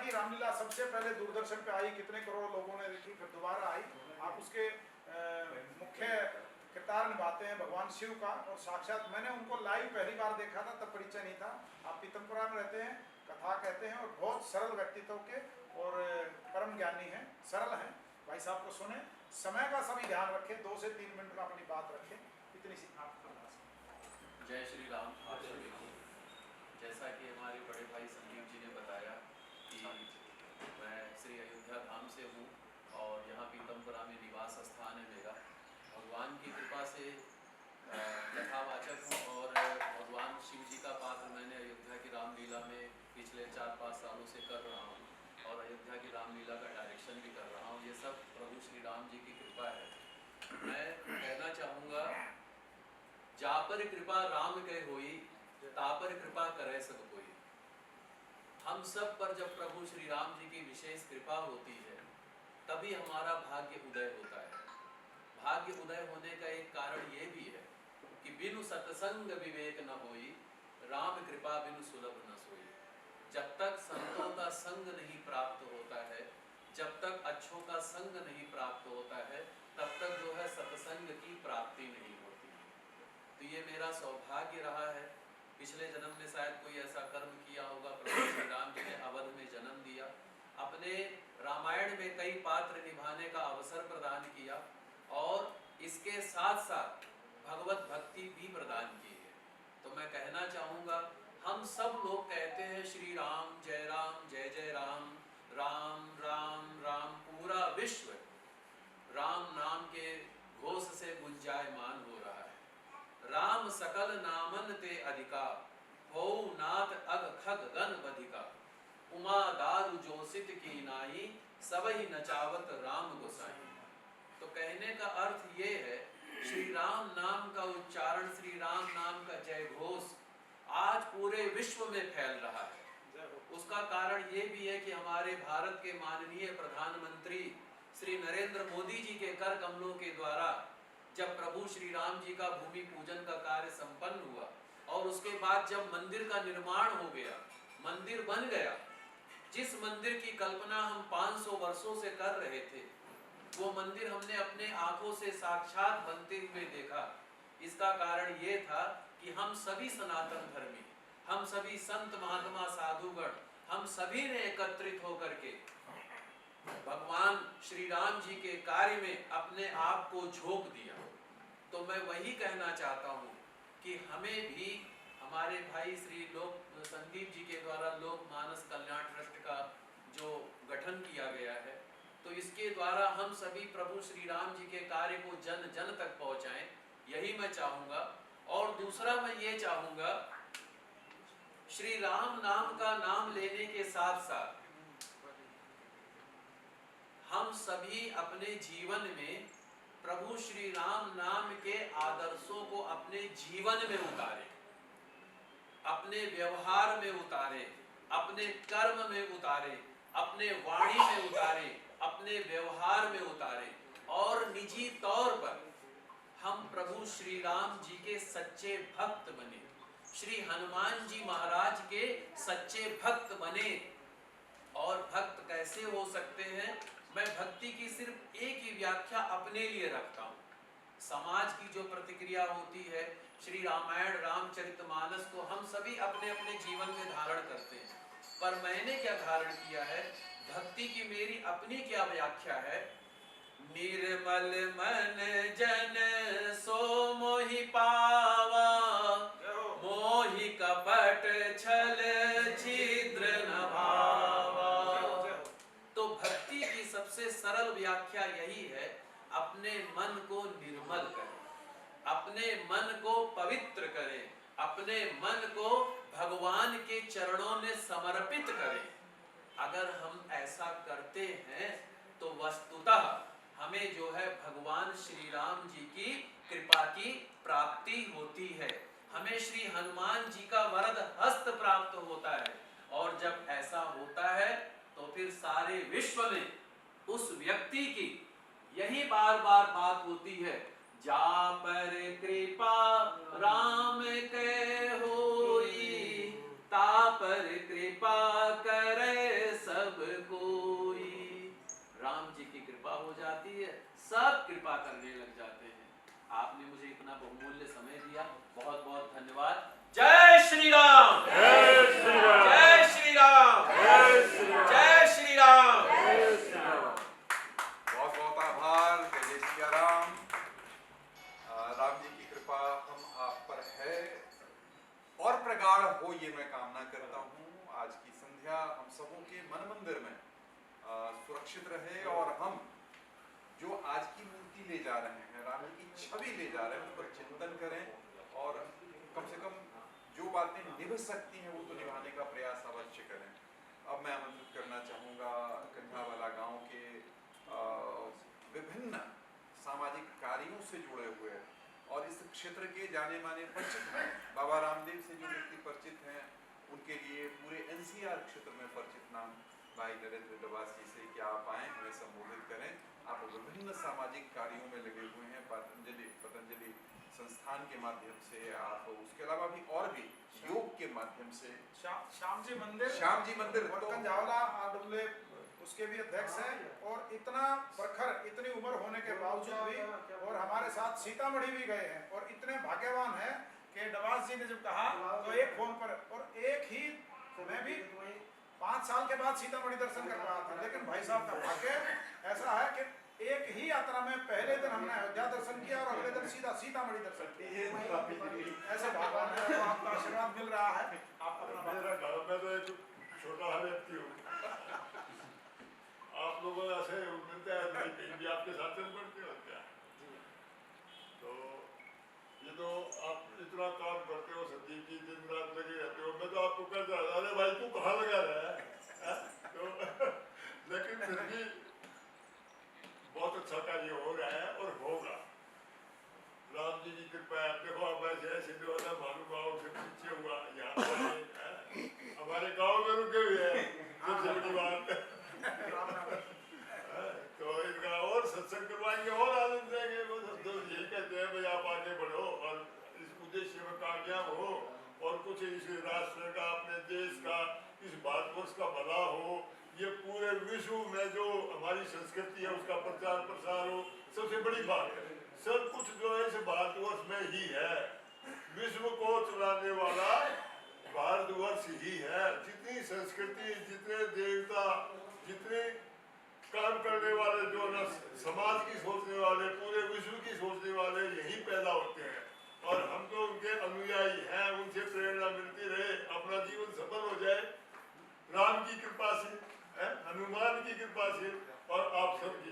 की रामलीला सबसे पहले दूरदर्शन पे आई, कितने करोड़ लोगों ने देखी, फिर दोबारा आई। आप उसके मुख्य किरदार निभाते हैं भगवान शिव का, और साक्षात मैंने उनको लाइव पहली बार देखा था, तब परिचय नहीं था। आप पीतमपुरा में रहते हैं, कथा कहते हैं, और बहुत सरल व्यक्तित्व के और परम ज्ञानी हैं, सरल हैं। भाई साहब को सुने, समय का सभी ध्यान रखें, 2 से 3 मिनट का अपनी बात रखें, इतनी सी आप। जय श्री राम। जैसा कि हमारे बड़े भाई संदीप जी ने बताया कि मैं श्री अयोध्या धाम से हूँ और यहाँ पीतमपुरा में निवास स्थान है मेरा। भगवान की कृपा से कथावाचक हूँ और भगवान शिव जी का पात्र मैंने अयोध्या की रामलीला में पिछले 4-5 सालों से कर रहा हूँ और अयोध्या की रामलीला का डायरेक्शन भी कर रहा हूँ। ये सब प्रभु श्री राम जी की कृपा है। मैं कहना चाहूँगा, जा पर कृपा राम के होई, ता पर कृपा करे सब कोई। हम सब पर जब प्रभु श्री राम जी की विशेष कृपा होती है तभी हमारा भाग्य उदय होता है। भाग्य उदय होने का एक कारण ये भी है कि बिनु सत्संग विवेक न होई, राम कृपा बिनु सुलभ न सोई। जब तक संतों का संग नहीं प्राप्त होता है, जब तक अच्छों का संग नहीं प्राप्त होता है, तब तक जो है सत्संग की प्राप्ति नहीं होती। तो ये मेरा सौभाग्य रहा है। पिछले जन्म में शायद कोई ऐसा कर्म किया होगा, प्रभु श्री राम जी ने अवध में जन्म दिया, अपने रामायण में कई पात्र निभाने का अवसर प्रदान किया और इसके साथ साथ भगवत भक्ति भी प्रदान की है। तो मैं कहना चाहूँगा, हम सब लोग कहते हैं श्री राम जय जय राम, राम राम राम, पूरा विश्व राम नाम के घोष से गुंजायमान हो रहा है। राम सकल नामन ते अधिका, हो नाथ अग खग गण बधिका, उमा दारु जोसित की नाई, सबही नचावत राम गोसाई। तो कहने का अर्थ ये है, श्री राम नाम का उच्चारण, श्री राम नाम का जय घोष आज पूरे विश्व में फैल रहा है। उसका कारण ये भी है कि हमारे भारत के माननीय प्रधानमंत्री श्री नरेंद्र मोदी जी के कर कमलों के द्वारा जब प्रभु श्री राम जी का भूमि पूजन का कार्य संपन्न हुआ और उसके बाद जब मंदिर का निर्माण हो गया, मंदिर बन गया, जिस मंदिर की कल्पना हम 500 वर्षों से कर रहे थे, वो मंदिर हमने अपने आंखों से साक्षात बनते हुए देखा। इसका कारण ये था कि हम सभी सनातन धर्मी, हम सभी संत महात्मा साधुगण, हम सभी ने एकत्रित होकर के भगवान श्री राम जी के कार्य में अपने आप को झोंक दिया। तो मैं वही कहना चाहता हूँ कि हमें भी हमारे भाई श्री लोक संदीप जी के द्वारा लोक मानस कल्याण ट्रस्ट का जो गठन किया गया है, तो इसके द्वारा हम सभी प्रभु श्री राम जी के कार्य को जन जन तक पहुँचाएं, यही मैं चाहूँगा। और दूसरा मैं ये चाहूँगा, श्री राम नाम का नाम लेने के साथ साथ हम सभी अपने जीवन में प्रभु श्री राम नाम के आदर्शों को अपने जीवन में उतारें, अपने व्यवहार में उतारें, अपने कर्म में उतारें, अपने वाणी में उतारें, अपने व्यवहार में उतारें और निजी तौर पर हम प्रभु श्री राम जी के सच्चे भक्त बने, श्री हनुमान जी महाराज के सच्चे भक्त बने। और भक्त कैसे हो सकते हैं? मैं भक्ति की सिर्फ एक ही व्याख्या अपने लिए रखता हूँ। समाज की जो प्रतिक्रिया होती है, श्री रामायण रामचरितमानस को हम सभी अपने अपने जीवन में धारण करते हैं, पर मैंने क्या धारण किया है, भक्ति की मेरी अपनी क्या व्याख्या है। निर्मल मन जन सो मोहि पावा, मोहि कपट छल छिद्र न भावा। तो भक्ति की सबसे सरल व्याख्या यही है, अपने मन को निर्मल करें, अपने मन को पवित्र करें, अपने मन को भगवान के चरणों में समर्पित करें। अगर हम ऐसा करते हैं तो वस्तुतः हमें जो है भगवान श्री राम जी की कृपा की प्राप्ति होती है, हमें श्री हनुमान जी का वरद हस्त प्राप्त होता है। और जब ऐसा होता है तो फिर सारे विश्व में उस व्यक्ति की यही बार बार बात होती है, जा पर कृपा राम के होई, ता पर कृपा करे सब लिए मैं कामना करता हूँ आज की संध्या हम सबों के मन मंदिर में सुरक्षित रहे और हम जो आज की मूर्ति ले जा रहे हैं, राम की छवि ले जा रहे हैं, उस पर चिंतन करें और कम से कम जो बातें निभ सकती हैं वो तो निभाने का प्रयास अवश्य करें। अब मैं आमंत्रित करना चाहूँगा कंझावाला गांव के विभिन्न सामाजिक कार्यों से जुड़े हुए और इस क्षेत्र के जाने माने परिचित हैं, बाबा रामदेव से जो व्यक्ति परिचित हैं उनके लिए पूरे एनसीआर क्षेत्र में परिचित नाम भाई नरेंद्र डबास जी से कि आप आए, हमें संबोधित करें। आप विभिन्न सामाजिक कार्यों में लगे हुए हैं, पतंजलि संस्थान के माध्यम से, आप उसके अलावा भी और भी योग के माध्यम से श्याम जी मंदिर और कंझावला डुमले उसके भी अध्यक्ष हैं। और इतना प्रखर, इतनी उम्र होने के बावजूद भी और हमारे साथ सीतामढ़ी भी गए हैं और इतने भाग्यवान हैं कि डबास जी ने जब कहा तो एक फोन पर, और एक ही मैं भी 5 साल के बाद सीतामढ़ी दर्शन कर रहा था, लेकिन भाई साहब का भाग्य ऐसा है कि एक ही यात्रा में पहले दिन हमने अयोध्या दर्शन किया और अगले दिन सीधा सीतामढ़ी दर्शन किया। ऐसे भगवान है, तो आपका आशीर्वाद मिल रहा है। आप मेरा घर में तो एक छोटा व्यक्ति हूँ, आप लोगों से मिलते हैं, कहीं भी आपके साथ चल पड़ते हो क्या? तो ये तो आप इतना काम करते हो संदीप जी, दिन रात लगे रहते हो, मैं तो आपको कहता अरे भाई तू कहाँ लगा रहा है? तो लेकिन फिर भी बहुत अच्छा कार्य हो रहा है और होगा। राम जी की कृपा है। देखो अब ऐसे ऐसे जो है महानुभाव से पीछे हुआ यहाँ हमारे गांव में रुके हुए हैं, सबसे बड़ी बात। तो इनका और सत्संग करवाएंगे और आनंद देंगे। वो सब तो यही कहते हैं भाई आप आगे बढ़ो और इस उद्देश्य में कामयाब हो और कुछ इस राष्ट्र का, अपने देश का, इस भारतवर्ष का भला हो, ये पूरे विश्व में जो हमारी संस्कृति है उसका प्रचार प्रसार हो, सबसे बड़ी बात है। सब कुछ जो है इस भारतवर्ष में ही है, विश्व को चलाने वाला भारतवर्ष ही है। जितनी संस्कृति, जितने देवता, जितने काम करने वाले जो ना समाज की सोचने वाले, पूरे विश्व की सोचने वाले यही पैदा होते हैं और हम तो उनके अनुयायी हैं। उनसे प्रेरणा मिलती रहे, अपना जीवन सफल हो जाए राम की कृपा से, हनुमान की कृपा से और आप सबकी